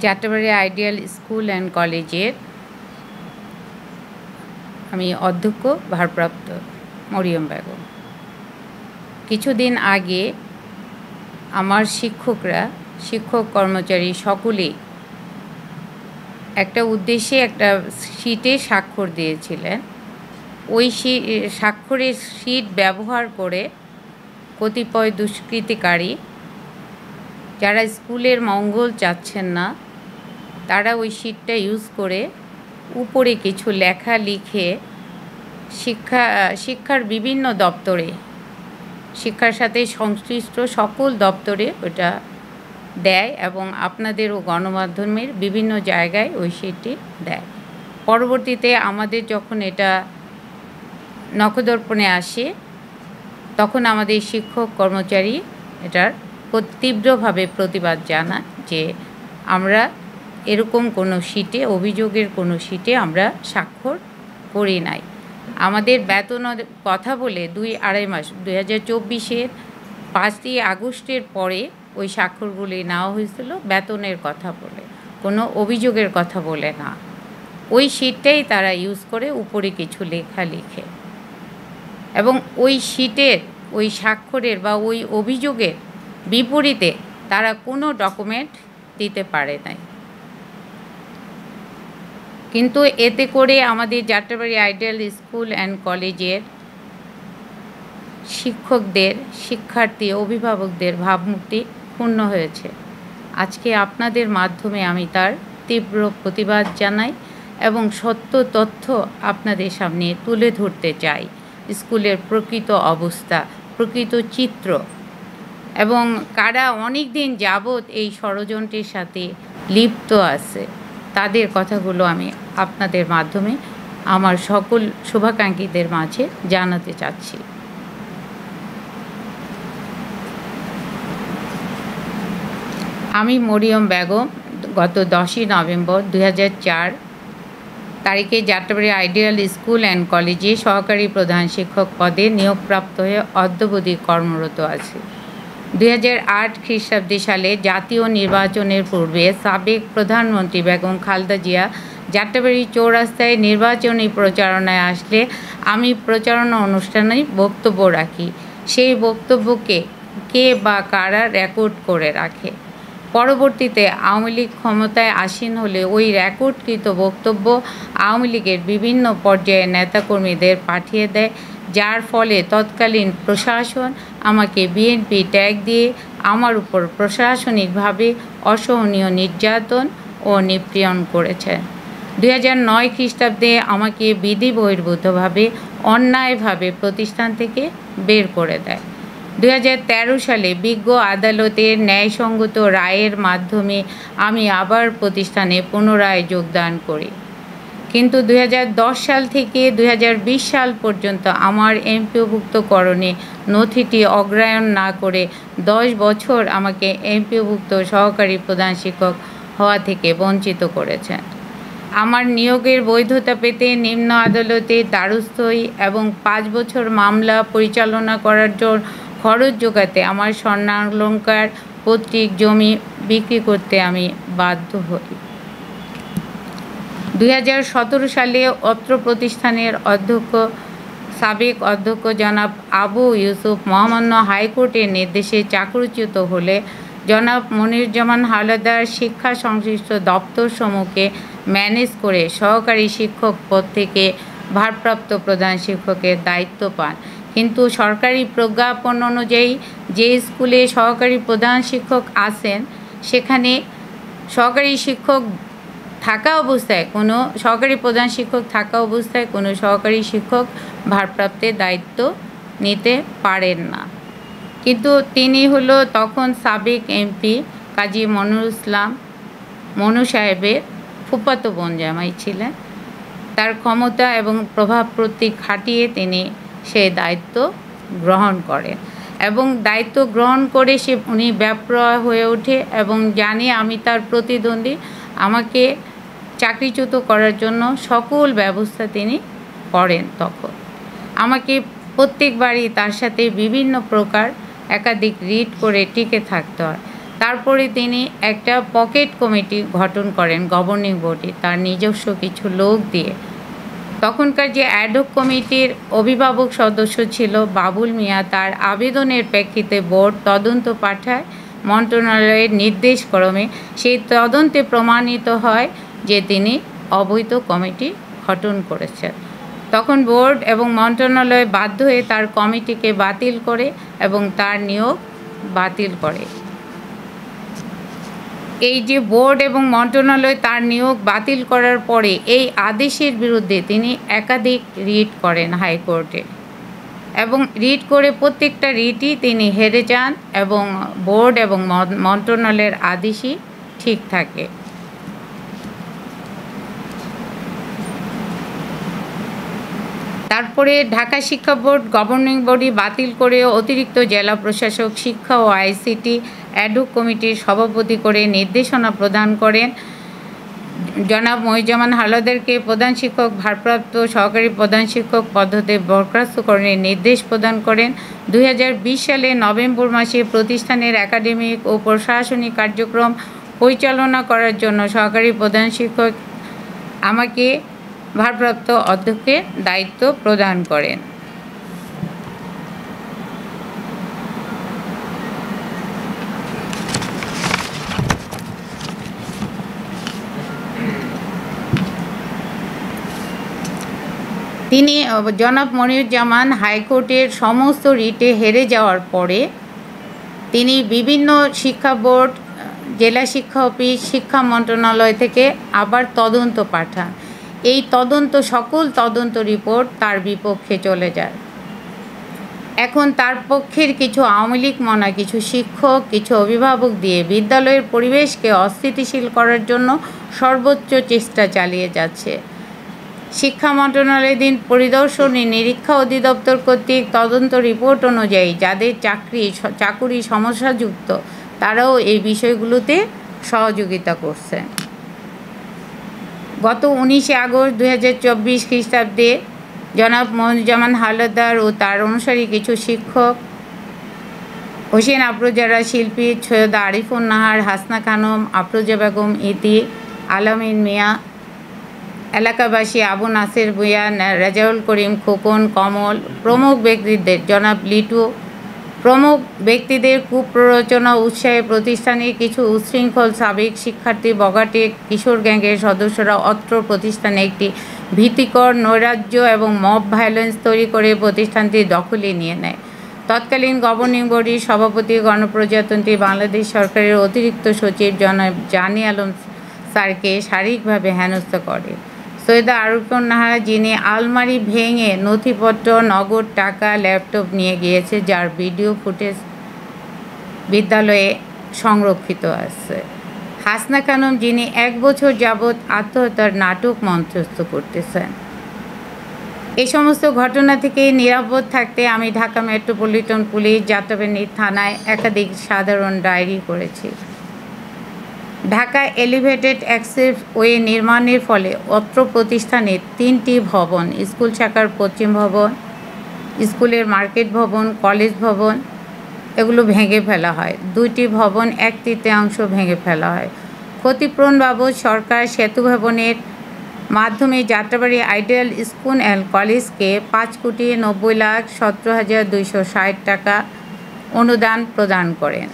Jatrabari ideal school and কলেজের আমি অধ্যক্ষ ভারপ্রাপ্ত মরিয়ম বেগম। কিছুদিন আগে আমার শিক্ষক কর্মচারী সকলেই একটা উদ্দেশ্যে একটা শীটে স্বাক্ষর দিয়েছিলেন। ওই স্বাক্ষরের শীট ব্যবহার করে কতিপয় দুষ্কৃতিকারী যারা স্কুলের মঙ্গল চাচ্ছেন না, তারা ওই শীটটা ইউজ করে উপরে কিছু লেখা লিখে শিক্ষার বিভিন্ন দপ্তরে, শিক্ষার সাথে সংশ্লিষ্ট সকল দপ্তরে ওটা দেয় এবং আপনাদেরও গণমাধ্যমের বিভিন্ন জায়গায় ওই শীটটি দেয়। পরবর্তীতে আমাদের যখন এটা নখদর্পণে আসে, তখন আমাদের শিক্ষক কর্মচারী এটার তীব্রভাবে প্রতিবাদ জানায় যে আমরা এরকম কোনো শীটে, অভিযোগের কোনো শীটে আমরা স্বাক্ষর করি নাই। আমাদের বেতনের কথা বলে 2-2.5 মাস 2024-এর 5ই আগস্টের পরে ওই স্বাক্ষরগুলি নেওয়া হয়েছিল বেতনের কথা বলে, কোনো অভিযোগের কথা বলে না। ওই শীটটাই তারা ইউজ করে উপরে কিছু লেখা লিখে, এবং ওই শীটের, ওই স্বাক্ষরের বা ওই অভিযোগের বিপরীতে তারা কোনো ডকুমেন্ট দিতে পারে নাই। কিন্তু এতে করে আমাদের যাত্রাবাড়ি আইডিয়াল স্কুল অ্যান্ড কলেজের শিক্ষকদের, শিক্ষার্থী, অভিভাবকদের ভাবমূর্তি ক্ষুণ্ণ হয়েছে। আজকে আপনাদের মাধ্যমে আমি তার তীব্র প্রতিবাদ জানাই এবং সত্য তথ্য আপনাদের সামনে তুলে ধরতে চাই। স্কুলের প্রকৃত অবস্থা, প্রকৃত চিত্র, এবং কারা অনেক দিন যাবৎ এই ষড়যন্ত্রের সাথে লিপ্ত আছে, তাদের কথাগুলো আমি আপনাদের মাধ্যমে আমার সকল শুভাকাঙ্ক্ষীদের মাঝে জানাতে চাচ্ছি। আমি মরিয়ম বেগম গত 10ই নভেম্বর 2004 তারিখে যাত্রাবাড়ি আইডিয়াল স্কুল অ্যান্ড কলেজে সহকারী প্রধান শিক্ষক পদে নিয়োগপ্রাপ্ত হয়ে অদ্যাবধি কর্মরত আছি। 2008 খ্রিস্টাব্দে সালে জাতীয় নির্বাচনের পূর্বে সাবেক প্রধানমন্ত্রী বেগম খালেদা জিয়া যাত্রাবাড়ি চৌরাস্তায় নির্বাচনী প্রচারণায় আসলে আমি প্রচারণা অনুষ্ঠানে বক্তব্য রাখি। সেই বক্তব্যকে কে বা কারা রেকর্ড করে রাখে। পরবর্তীতে আওয়ামী লীগ ক্ষমতায় আসীন হলে ওই রেকর্ডকৃত বক্তব্য আওয়ামী লীগের বিভিন্ন পর্যায়ের নেতাকর্মীদের পাঠিয়ে দেয়, যার ফলে তৎকালীন প্রশাসন আমাকে বিএনপি ট্যাগ দিয়ে আমার উপর প্রশাসনিকভাবে অসহনীয় নির্যাতন ও নিপীড়ন করেছে। 2009 খ্রিস্টাব্দে আমাকে বিধি বহির্ভূতভাবে অন্যায়ভাবে প্রতিষ্ঠান থেকে বের করে দেয়। 2013 সালে বিজ্ঞ আদালতের ন্যায়সঙ্গত রায়ের মাধ্যমে আমি আবার প্রতিষ্ঠানে পুনরায় যোগদান করি। কিন্তু 2010 সাল থেকে 2020 সাল পর্যন্ত আমার এমপিওভুক্তকরণে নথিটি অগ্রাহ্য না করে 10 বছর আমাকে এমপিওভুক্ত সহকারী প্রধান শিক্ষক হওয়া থেকে বঞ্চিত করেছেন। আমার নিয়োগের বৈধতা পেতে নিম্ন আদালতে দ্বারস্থ হই এবং 5 বছর মামলা পরিচালনা করার জন্য খরচ জোগাতে আমার স্বর্ণালংকার, পৈতৃক জমি বিক্রি করতে আমি বাধ্য হই। 2017 সালে অত্র প্রতিষ্ঠানের সাবেক অধ্যক্ষ জনাব আবু ইউসুফ মহামান্য হাইকোর্টের নির্দেশে চাকরিচ্যুত হলে জনাব মনিরুজ্জামান হাওলাদার শিক্ষা সংশ্লিষ্ট দপ্তরসমূহকে ম্যানেজ করে সহকারী শিক্ষক পদ থেকে ভারপ্রাপ্ত প্রধান শিক্ষকের দায়িত্ব পান। কিন্তু সরকারি প্রজ্ঞাপন অনুযায়ী যে স্কুলে সহকারী প্রধান শিক্ষক আছেন, সেখানে সহকারী শিক্ষক থাকা অবস্থায়, কোনো সহকারী প্রধান শিক্ষক থাকা অবস্থায় কোনো সহকারী শিক্ষক ভারপ্রাপ্তের দায়িত্ব নিতে পারেন না। কিন্তু তিনি তখন সাবেক এমপি কাজী মনিরুল ইসলাম মনু সাহেবের ফুফাতো বোন জামাই ছিলেন। তার ক্ষমতা এবং প্রভাব প্রতীক খাটিয়ে তিনি সেই দায়িত্ব গ্রহণ করেন এবং দায়িত্ব গ্রহণ করে উনি ব্যাপরোয়া হয়ে ওঠে এবং জানে আমি তার প্রতিদ্বন্দ্বী। আমাকে চাকরিচ্যুত করার জন্য সকল ব্যবস্থা তিনি করেন। তখন আমাকে প্রত্যেকবারই তার সাথে বিভিন্ন প্রকার একাধিক রিট করে টিকে থাকতে হয়। তারপরে তিনি একটা পকেট কমিটি গঠন করেন গভর্নিং বডি তার নিজস্ব কিছু লোক দিয়ে। তখনকার যে অ্যাডহক কমিটির অভিভাবক সদস্য ছিল বাবুল মিয়া, তার আবেদনের প্রেক্ষিতে বোর্ড তদন্ত পাঠায় মন্ত্রণালয়ের নির্দেশক্রমে। সেই তদন্তে প্রমাণিত হয় যে তিনি অবৈধ কমিটি গঠন করেছেন। তখন বোর্ড এবং মন্ত্রণালয় বাধ্য হয়ে তার কমিটিকে বাতিল করে এবং তার নিয়োগ বাতিল করে। এই যে বোর্ড এবং মন্ত্রণালয় তার নিয়োগ বাতিল করার পরে এই আদেশের বিরুদ্ধে তিনি একাধিক রিট করেন হাইকোর্টে, এবং রিট করে প্রত্যেকটা রিটই তিনি হেরে যান এবং বোর্ড এবং মন্ত্রণালয়ের আদেশই ঠিক থাকে। তারপরে ঢাকা শিক্ষা বোর্ড গভর্নিং বডি বাতিল করে অতিরিক্ত জেলা প্রশাসক শিক্ষা ও আইসিটি অ্যাডহক কমিটির সভাপতি করে নির্দেশনা প্রদান করেন। জনাব মহিউজ্জামান হাওলাদারকে প্রধান শিক্ষক ভারপ্রাপ্ত সহকারী প্রধান শিক্ষক পদ হতে বরখাস্তকরণের নির্দেশ প্রদান করেন। 2020 সালে নভেম্বর মাসে প্রতিষ্ঠানের একাডেমিক ও প্রশাসনিক কার্যক্রম পরিচালনা করার জন্য সহকারী প্রধান শিক্ষক আমাকে ভারপ্রাপ্ত অধ্যক্ষের দায়িত্ব প্রদান করেন। তিনি জনাব মনিরুজ্জামান হাইকোর্টের সমস্ত রিটে হেরে যাওয়ার পরে তিনি বিভিন্ন শিক্ষা বোর্ড, জেলা শিক্ষা অফিস, শিক্ষা মন্ত্রণালয় থেকে আবার তদন্ত পাঠান। এই সকল তদন্ত রিপোর্ট তার বিপক্ষে চলে যায়। এখন তার পক্ষের কিছু আওয়ামী লীগ মনা কিছু শিক্ষক, কিছু অভিভাবক দিয়ে বিদ্যালয়ের পরিবেশকে অস্থিতিশীল করার জন্য সর্বোচ্চ চেষ্টা চালিয়ে যাচ্ছে। শিক্ষা মন্ত্রণালয়াধীন পরিদর্শনী নিরীক্ষা অধিদপ্তর কর্তৃক তদন্ত রিপোর্ট অনুযায়ী যাদের চাকুরি সমস্যাযুক্ত তারাও এই বিষয়গুলোতে সহযোগিতা করছে। গত 19 আগস্ট 2024 খ্রিস্টাব্দে জনাব মনিরুজ্জামান হাওলাদার ও তার অনুসারী কিছু শিক্ষক হোসেন আফরোজারা শিল্পী, সৈয়দ আরিফুন নাহার, হাসনা খানম, আফরোজা বেগম ইতি, আলামিন মিয়া, এলাকাবাসী আবু নাসের ভূঁইয়া, রেজাউল করিম খোকন, কমল প্রমুখ ব্যক্তিদের, জনাব লিটু প্রমুখ ব্যক্তিদের কুপ্ররোচনা উৎসাহে প্রতিষ্ঠানের কিছু উচ্ছৃঙ্খল সাবেক শিক্ষার্থী, বগাটে কিশোর গ্যাংয়ের সদস্যরা অত্র প্রতিষ্ঠানে একটি ভীতিকর নৈরাজ্য এবং মব ভায়োলেন্স তৈরি করে প্রতিষ্ঠানটি দখলে নিয়ে নেয়। তৎকালীন গভর্নিং বডির সভাপতি গণপ্রজাতন্ত্রী বাংলাদেশ সরকারের অতিরিক্ত সচিব জনাব জানি আলম স্যারকে শারীরিকভাবে হেনস্থা করে। সৈয়দ আরিফুন নাহার, যিনি আলমারি ভেঙে নথিপত্র, নগদ টাকা, ল্যাপটপ নিয়ে গিয়েছে, যার ভিডিও ফুটেজ বিদ্যালয়ে সংরক্ষিত আছে। হাসনা খানম, যিনি 1 বছর যাবৎ আত্মহত্যার নাটক মঞ্চস্থ করতেছেন। এই সমস্ত ঘটনা থেকে নিরাপদ থাকতে আমি ঢাকা মেট্রোপলিটন পুলিশ যাত্রাবাড়ী থানায় একাধিক সাধারণ ডায়েরি করেছি। ঢাকা এলিভেটেড অ্যাক্সেস ওয়ে নির্মাণের ফলে অত্র প্রতিষ্ঠানের 3টি ভবন, স্কুল শাখার পশ্চিম ভবন, স্কুলের মার্কেট ভবন, কলেজ ভবন, এগুলো ভেঙে ফেলা হয়। 2টি ভবন 1/3 ভেঙে ফেলা হয়। ক্ষতিপূরণ বাবদ সরকার সেতু ভবনের মাধ্যমে যাত্রাবাড়ী আইডিয়াল স্কুল অ্যান্ড কলেজকে 5,90,17,260 টাকা অনুদান প্রদান করেন।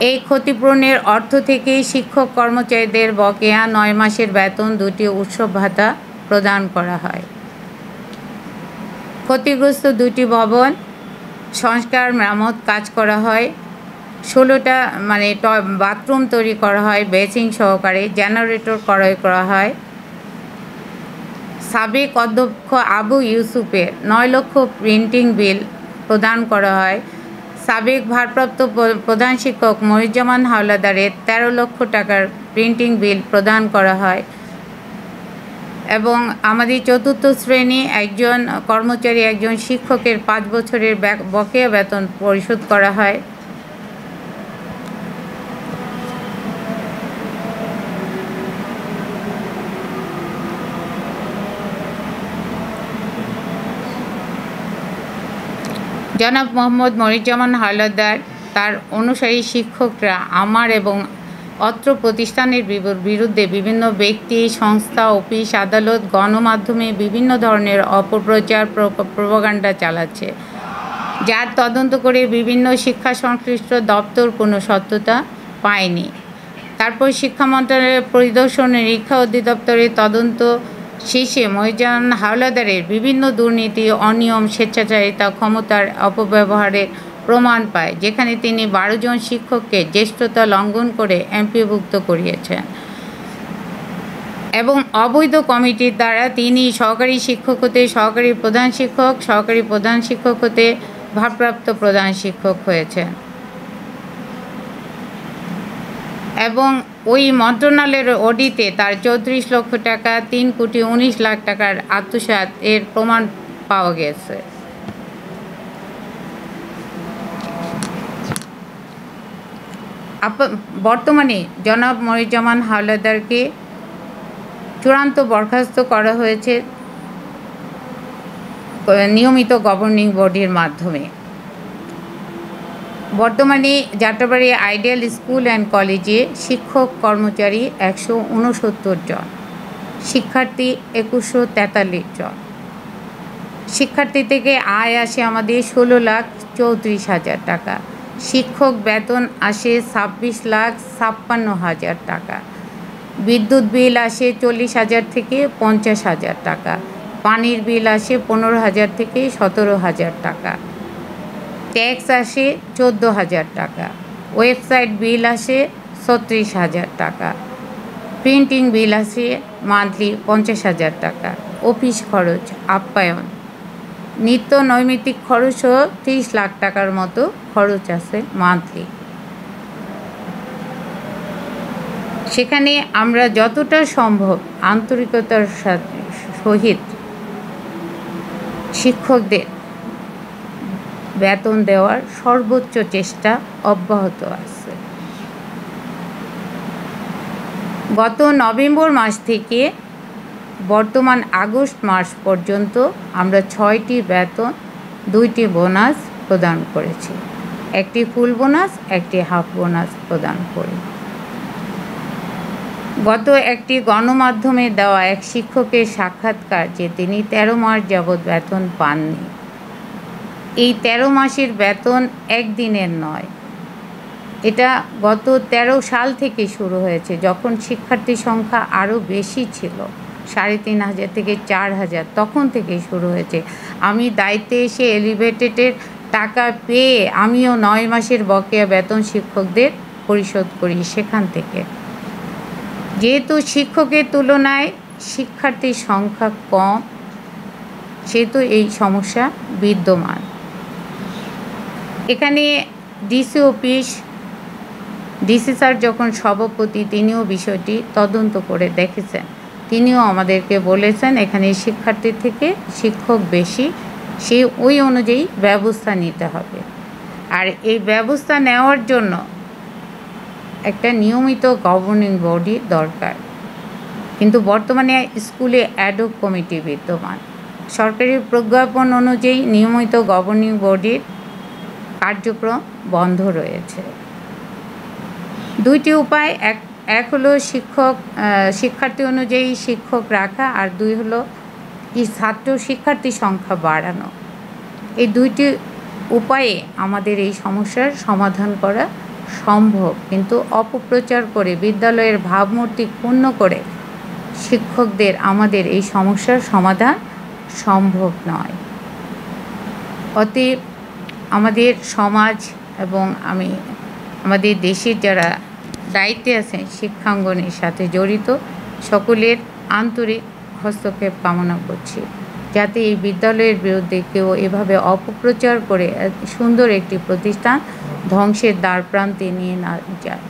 এই ক্ষতিপূরণের অর্থ থেকেই শিক্ষক কর্মচারীদের বকেয়া 9 মাসের বেতন, 2টি উৎসব ভাতা প্রদান করা হয়। ক্ষতিগ্রস্ত 2টি ভবন সংস্কার মেরামত কাজ করা হয়। 16টা বাথরুম তৈরি করা হয় বেসিন সহকারে, জেনারেটর ক্রয় করা হয়। সাবেক অধ্যক্ষ আবু ইউসুফের 9 লক্ষ প্রিন্টিং বিল প্রদান করা হয়। সাবেক ভারপ্রাপ্ত প্রধান শিক্ষক মনিরুজ্জামান হাওলাদারের 13 লক্ষ টাকার প্রিন্টিং বিল প্রদান করা হয় এবং আমাদের 4র্থ শ্রেণী একজন কর্মচারী, একজন শিক্ষকের 5 বছরের বকেয়া বেতন পরিশোধ করা হয়। জনাব মোহাম্মদ মনিরুজ্জামান হাওলাদার তার অনুসারী শিক্ষকরা আমার এবং অত্র প্রতিষ্ঠানের বিরুদ্ধে বিভিন্ন ব্যক্তি, সংস্থা, অফিস, আদালত, গণমাধ্যমে বিভিন্ন ধরনের অপপ্রচার, প্রোপাগান্ডা চালাচ্ছে, যার তদন্ত করে বিভিন্ন শিক্ষা সংশ্লিষ্ট দপ্তর কোনো সত্যতা পায়নি। তারপর শিক্ষা মন্ত্রণালয়ের পরিদর্শন নিরীক্ষা অধিদপ্তরের তদন্ত শেষে মহিজান হাওলাদারের বিভিন্ন দুর্নীতি, অনিয়ম, স্বেচ্ছাচারিতা, ক্ষমতার অপব্যবহারের প্রমাণ পায়, যেখানে তিনি 12 জন শিক্ষককে জ্যেষ্ঠতা লঙ্ঘন করে এমপিওভুক্ত করিয়েছেন এবং অবৈধ কমিটির দ্বারা তিনি সহকারী শিক্ষক হতে সহকারী প্রধান শিক্ষক, সহকারী প্রধান শিক্ষক হতে ভারপ্রাপ্ত প্রধান শিক্ষক হয়েছেন এবং ওই মন্ত্রণালয়ের অডিটে তার 34 লক্ষ টাকা, 3,19 লাখ টাকার আত্মসাৎ এর প্রমাণ পাওয়া গেছে। বর্তমানে জনাব মনিরুজ্জামান হাওলাদারকে চূড়ান্ত বরখাস্ত করা হয়েছে নিয়মিত গভর্নিং বডির মাধ্যমে। বর্তমানে যাত্রাবাড়ী আইডিয়াল স্কুল অ্যান্ড কলেজে শিক্ষক কর্মচারী 169 জন, শিক্ষার্থী 2143 জন। শিক্ষার্থী থেকে আয় আসে আমাদের 16,34,000 টাকা। শিক্ষক বেতন আসে 26,56,000 টাকা। বিদ্যুৎ বিল আসে 40,000 থেকে 50,000 টাকা। পানির বিল আসে 15,000 থেকে 17,000 টাকা। ট্যাক্স আসে 14,000 টাকা। ওয়েবসাইট বিল আসে 36,000 টাকা। প্রিন্টিং বিল আসে মান্থলি 50,000 টাকা। অফিস খরচ, আপ্যায়ন, নিত্য নৈমিত্তিক খরচও 30 লাখ টাকার মতো খরচ আছে মান্থলি। সেখানে আমরা যতটা সম্ভব আন্তরিকতার সহিত শিক্ষকদের বেতন দেওয়ার সর্বোচ্চ চেষ্টা অব্যাহত আছে। গত নভেম্বর মাস থেকে বর্তমান আগস্ট মাস পর্যন্ত আমরা 6টি বেতন, 2টি বোনাস প্রদান করেছি। একটি ফুল বোনাস, একটি হাফ বোনাস প্রদান করি। গত একটি গণমাধ্যমে দেওয়া এক শিক্ষকের সাক্ষাৎকার যে তিনি 13 মাস যাবৎ বেতন পাননি। এই 13 মাসের বেতন একদিনের নয়, এটা গত 13 সাল থেকে শুরু হয়েছে, যখন শিক্ষার্থী সংখ্যা আরও বেশি ছিল, 3,500 থেকে 4,000, তখন থেকে শুরু হয়েছে। আমি দায়িত্বে এসে এলিভেটেডের টাকা পেয়ে আমিও 9 মাসের বকেয়া বেতন শিক্ষকদের পরিশোধ করি সেখান থেকে। যেহেতু শিক্ষকের তুলনায় শিক্ষার্থীর সংখ্যা কম, সেহেতু এই সমস্যা বিদ্যমান। এখানে ডিসি অফিস, ডিসি স্যার যখন সভাপতি, তিনিও বিষয়টি তদন্ত করে দেখেছেন। তিনিও আমাদেরকে বলেছেন এখানে শিক্ষার্থীর থেকে শিক্ষক বেশি, সেই ওই অনুযায়ী ব্যবস্থা নিতে হবে। আর এই ব্যবস্থা নেওয়ার জন্য একটা নিয়মিত গভর্নিং বডি দরকার। কিন্তু বর্তমানে স্কুলে অ্যাডহক কমিটি বিদ্যমান। সরকারি প্রজ্ঞাপন অনুযায়ী নিয়মিত গভর্নিং বডির কার্যক্রম বন্ধ রয়েছে। 2টি উপায়, এক হলো শিক্ষার্থী অনুযায়ী শিক্ষক রাখা, আর 2 হলো ছাত্র শিক্ষার্থী সংখ্যা বাড়ানো। এই 2টি উপায়ে আমাদের এই সমস্যার সমাধান করা সম্ভব, কিন্তু অপপ্রচার করে বিদ্যালয়ের ভাবমূর্তি ক্ষুণ্ণ করে শিক্ষকদের আমাদের এই সমস্যার সমাধান সম্ভব নয়। অতএব আমাদের সমাজ এবং আমাদের দেশের যারা দায়িত্বে আছেন শিক্ষাঙ্গনের সাথে জড়িত সকলের আন্তরিক হস্তক্ষেপ কামনা করছি, যাতে এই বিদ্যালয়ের বিরুদ্ধে কেউ এভাবে অপপ্রচার করে সুন্দর একটি প্রতিষ্ঠান ধ্বংসের দ্বারপ্রান্তে নিয়ে না যায়।